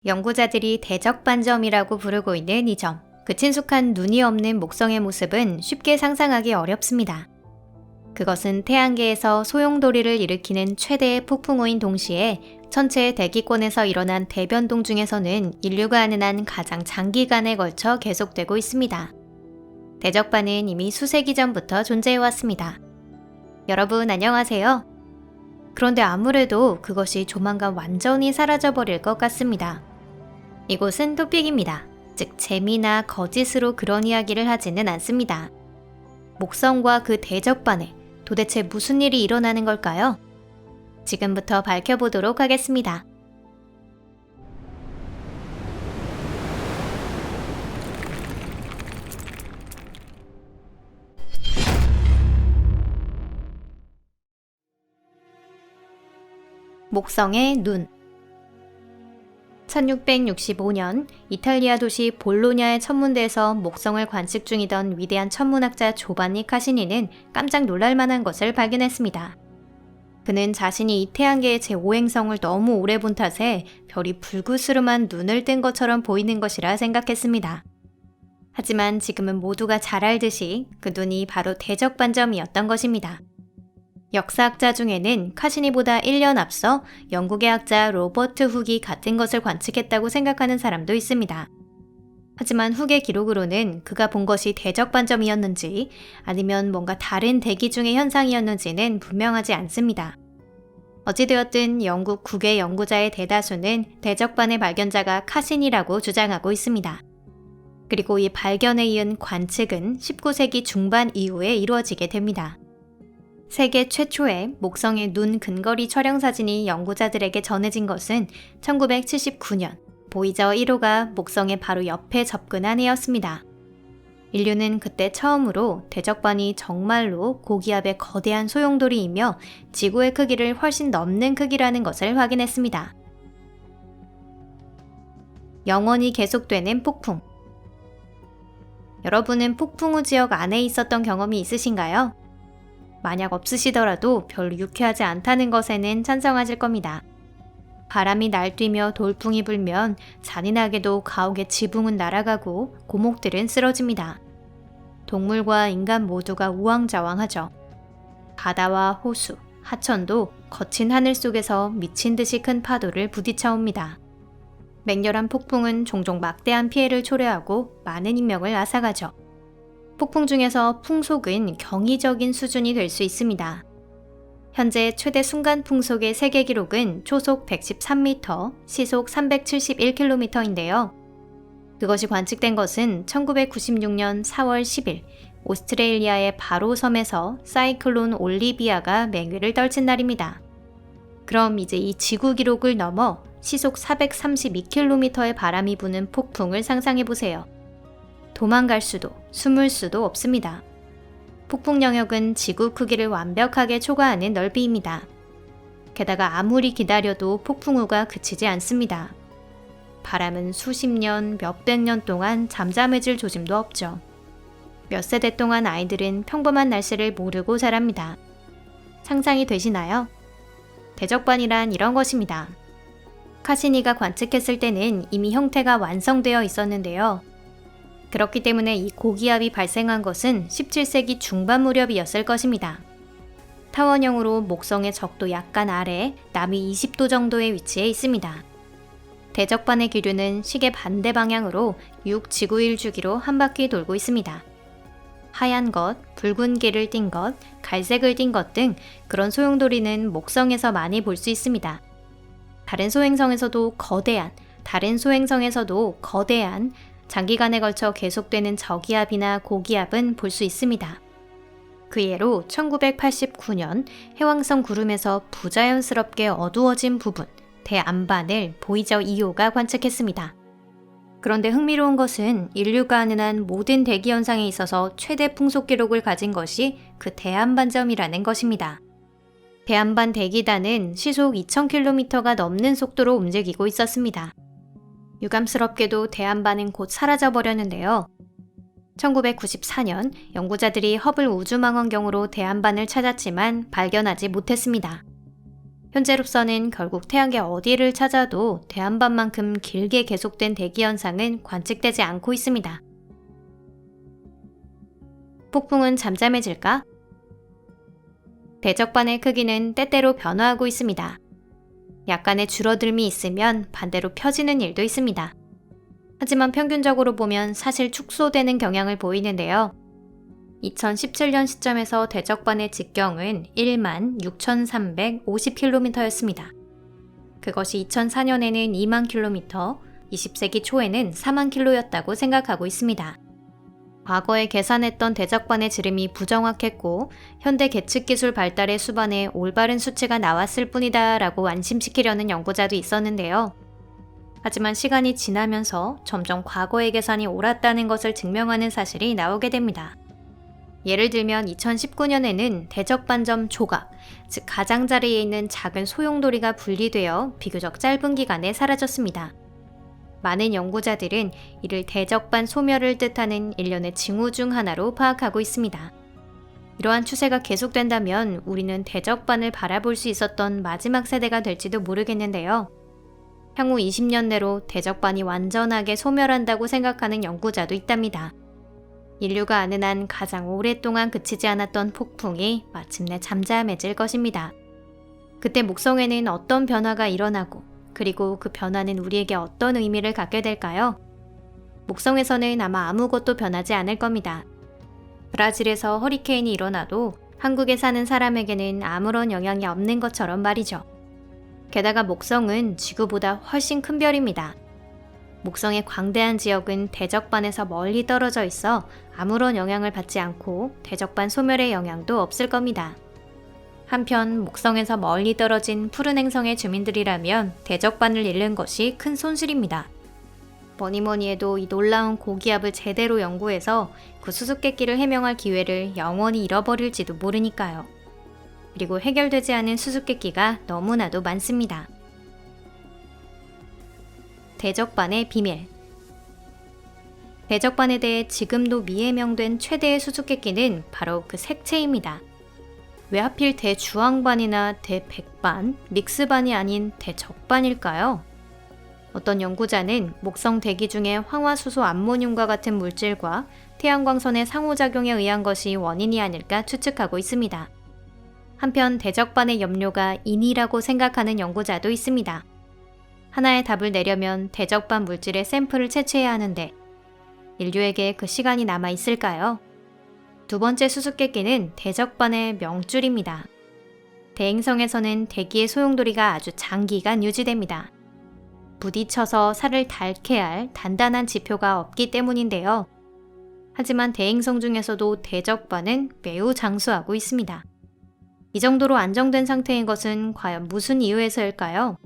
연구자들이 대적반점이라고 부르고 있는 이 점, 그 친숙한 눈이 없는 목성의 모습은 쉽게 상상하기 어렵습니다. 그것은 태양계에서 소용돌이를 일으키는 최대의 폭풍우인 동시에 전체 대기권에서 일어난 대변동 중에서는 인류가 아는 한 가장 장기간에 걸쳐 계속되고 있습니다. 대적반은 이미 수세기 전부터 존재해왔습니다. 여러분 안녕하세요. 그런데 아무래도 그것이 조만간 완전히 사라져버릴 것 같습니다. 이곳은 토픽입니다. 즉 재미나 거짓으로 그런 이야기를 하지는 않습니다. 목성과 그 대적반에 도대체 무슨 일이 일어나는 걸까요? 지금부터 밝혀보도록 하겠습니다. 목성의 눈. 1665년 이탈리아 도시 볼로냐의 천문대에서 목성을 관측 중이던 위대한 천문학자 조반니 카시니는 깜짝 놀랄 만한 것을 발견했습니다. 그는 자신이 이 태양계의 제5행성을 너무 오래 본 탓에 별이 불그스름한 눈을 뜬 것처럼 보이는 것이라 생각했습니다. 하지만 지금은 모두가 잘 알듯이 그 눈이 바로 대적반점이었던 것입니다. 역사학자 중에는 카시니보다 1년 앞서 영국의 학자 로버트 훅이 같은 것을 관측했다고 생각하는 사람도 있습니다. 하지만 훅의 기록으로는 그가 본 것이 대적반점이었는지 아니면 뭔가 다른 대기 중의 현상이었는지는 분명하지 않습니다. 어찌되었든 영국 국외 연구자의 대다수는 대적반의 발견자가 카시니라고 주장하고 있습니다. 그리고 이 발견에 이은 관측은 19세기 중반 이후에 이루어지게 됩니다. 세계 최초의 목성의 눈 근거리 촬영 사진이 연구자들에게 전해진 것은 1979년 보이저 1호가 목성의 바로 옆에 접근한 해였습니다. 인류는 그때 처음으로 대적반이 정말로 고기압의 거대한 소용돌이이며 지구의 크기를 훨씬 넘는 크기라는 것을 확인했습니다. 영원히 계속되는 폭풍. 여러분은 폭풍우 지역 안에 있었던 경험이 있으신가요? 만약 없으시더라도 별로 유쾌하지 않다는 것에는 찬성하실 겁니다. 바람이 날뛰며 돌풍이 불면 잔인하게도 가옥의 지붕은 날아가고 고목들은 쓰러집니다. 동물과 인간 모두가 우왕좌왕하죠. 바다와 호수, 하천도 거친 하늘 속에서 미친 듯이 큰 파도를 부딪혀옵니다. 맹렬한 폭풍은 종종 막대한 피해를 초래하고 많은 인명을 앗아가죠. 폭풍 중에서 풍속은 경이적인 수준이 될 수 있습니다. 현재 최대 순간 풍속의 세계 기록은 초속 113m, 시속 371km인데요. 그것이 관측된 것은 1996년 4월 10일 오스트레일리아의 바로 섬에서 사이클론 올리비아가 맹위를 떨친 날입니다. 그럼 이제 이 지구 기록을 넘어 시속 432km의 바람이 부는 폭풍을 상상해보세요. 도망갈 수도, 숨을 수도 없습니다. 폭풍 영역은 지구 크기를 완벽하게 초과하는 넓이입니다. 게다가 아무리 기다려도 폭풍우가 그치지 않습니다. 바람은 수십 년, 몇백 년 동안 잠잠해질 조짐도 없죠. 몇 세대 동안 아이들은 평범한 날씨를 모르고 자랍니다. 상상이 되시나요? 대적반이란 이런 것입니다. 카시니가 관측했을 때는 이미 형태가 완성되어 있었는데요. 그렇기 때문에 이 고기압이 발생한 것은 17세기 중반 무렵이었을 것입니다. 타원형으로 목성의 적도 약간 아래 남위 20도 정도의 위치에 있습니다. 대적반의 기류는 시계 반대 방향으로 6지구일 주기로 한 바퀴 돌고 있습니다. 하얀 것, 붉은 길을 띈 것, 갈색을 띤 것 등 그런 소용돌이는 목성에서 많이 볼 수 있습니다. 다른 소행성에서도 거대한 장기간에 걸쳐 계속되는 저기압이나 고기압은 볼 수 있습니다. 그 예로 1989년 해왕성 구름에서 부자연스럽게 어두워진 부분, 대암반을 보이저 2호가 관측했습니다. 그런데 흥미로운 것은 인류가 아는 한 모든 대기 현상에 있어서 최대 풍속 기록을 가진 것이 그 대암반점이라는 것입니다. 대암반 대기단은 시속 2000km가 넘는 속도로 움직이고 있었습니다. 유감스럽게도 대암반은 곧 사라져버렸는데요. 1994년 연구자들이 허블 우주망원경으로 대암반을 찾았지만 발견하지 못했습니다. 현재로서는 결국 태양계 어디를 찾아도 대한반만큼 길게 계속된 대기 현상은 관측되지 않고 있습니다. 폭풍은 잠잠해질까? 대적반의 크기는 때때로 변화하고 있습니다. 약간의 줄어들음이 있으면 반대로 펴지는 일도 있습니다. 하지만 평균적으로 보면 사실 축소되는 경향을 보이는데요. 2017년 시점에서 대적반의 직경은 16,350km였습니다. 그것이 2004년에는 2만 km, 20세기 초에는 4만 km였다고 생각하고 있습니다. 과거에 계산했던 대적반의 지름이 부정확했고 현대 계측기술 발달의 수반에 올바른 수치가 나왔을 뿐이다 라고 안심시키려는 연구자도 있었는데요. 하지만 시간이 지나면서 점점 과거의 계산이 옳았다는 것을 증명하는 사실이 나오게 됩니다. 예를 들면 2019년에는 대적반점 조각, 즉 가장자리에 있는 작은 소용돌이가 분리되어 비교적 짧은 기간에 사라졌습니다. 많은 연구자들은 이를 대적반 소멸을 뜻하는 일련의 징후 중 하나로 파악하고 있습니다. 이러한 추세가 계속된다면 우리는 대적반을 바라볼 수 있었던 마지막 세대가 될지도 모르겠는데요. 향후 20년 내로 대적반이 완전하게 소멸한다고 생각하는 연구자도 있답니다. 인류가 아는 한 가장 오랫동안 그치지 않았던 폭풍이 마침내 잠잠해질 것입니다. 그때 목성에는 어떤 변화가 일어나고 그리고 그 변화는 우리에게 어떤 의미를 갖게 될까요? 목성에서는 아마 아무것도 변하지 않을 겁니다. 브라질에서 허리케인이 일어나도 한국에 사는 사람에게는 아무런 영향이 없는 것처럼 말이죠. 게다가 목성은 지구보다 훨씬 큰 별입니다. 목성의 광대한 지역은 대적반에서 멀리 떨어져 있어 아무런 영향을 받지 않고 대적반 소멸의 영향도 없을 겁니다. 한편 목성에서 멀리 떨어진 푸른 행성의 주민들이라면 대적반을 잃는 것이 큰 손실입니다. 뭐니뭐니 해도 이 놀라운 고기압을 제대로 연구해서 그 수수께끼를 해명할 기회를 영원히 잃어버릴지도 모르니까요. 그리고 해결되지 않은 수수께끼가 너무나도 많습니다. 대적반의 비밀. 대적반에 대해 지금도 미해명된 최대의 수수께끼는 바로 그 색채입니다. 왜 하필 대주황반이나 대백반, 믹스반이 아닌 대적반일까요? 어떤 연구자는 목성 대기 중에 황화수소 암모늄과 같은 물질과 태양광선의 상호작용에 의한 것이 원인이 아닐까 추측하고 있습니다. 한편 대적반의 염료가 인이라고 생각하는 연구자도 있습니다. 하나의 답을 내려면 대적반 물질의 샘플을 채취해야 하는데 인류에게 그 시간이 남아 있을까요? 두 번째 수수께끼는 대적반의 명줄입니다. 대행성에서는 대기의 소용돌이가 아주 장기간 유지됩니다. 부딪혀서 살을 닳게 할 단단한 지표가 없기 때문인데요. 하지만 대행성 중에서도 대적반은 매우 장수하고 있습니다. 이 정도로 안정된 상태인 것은 과연 무슨 이유에서일까요?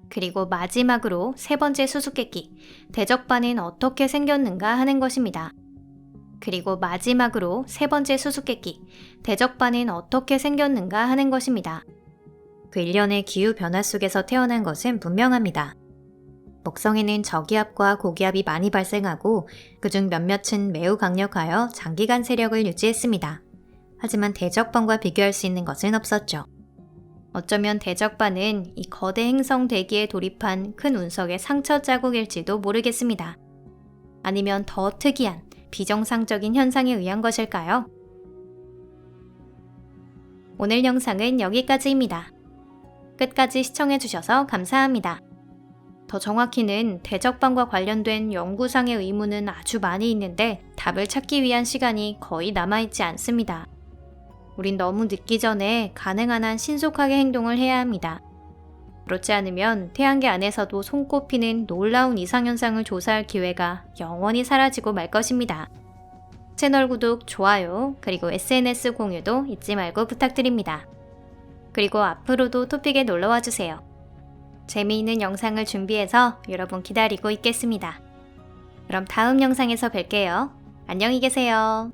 그리고 마지막으로 세 번째 수수께끼, 대적반은 어떻게 생겼는가 하는 것입니다. 그리고 마지막으로 세 번째 수수께끼, 대적반은 어떻게 생겼는가 하는 것입니다. 그 일련의 기후변화 속에서 태어난 것은 분명합니다. 목성에는 저기압과 고기압이 많이 발생하고 그중 몇몇은 매우 강력하여 장기간 세력을 유지했습니다. 하지만 대적반과 비교할 수 있는 것은 없었죠. 어쩌면 대적반은 이 거대 행성 대기에 돌입한 큰 운석의 상처 자국일지도 모르겠습니다. 아니면 더 특이한 비정상적인 현상에 의한 것일까요? 오늘 영상은 여기까지입니다. 끝까지 시청해주셔서 감사합니다. 더 정확히는 대적반과 관련된 연구상의 의문은 아주 많이 있는데 답을 찾기 위한 시간이 거의 남아있지 않습니다. 우린 너무 늦기 전에 가능한 한 신속하게 행동을 해야 합니다. 그렇지 않으면 태양계 안에서도 손꼽히는 놀라운 이상현상을 조사할 기회가 영원히 사라지고 말 것입니다. 채널 구독, 좋아요, 그리고 SNS 공유도 잊지 말고 부탁드립니다. 그리고 앞으로도 토픽에 놀러와 주세요. 재미있는 영상을 준비해서 여러분 기다리고 있겠습니다. 그럼 다음 영상에서 뵐게요. 안녕히 계세요.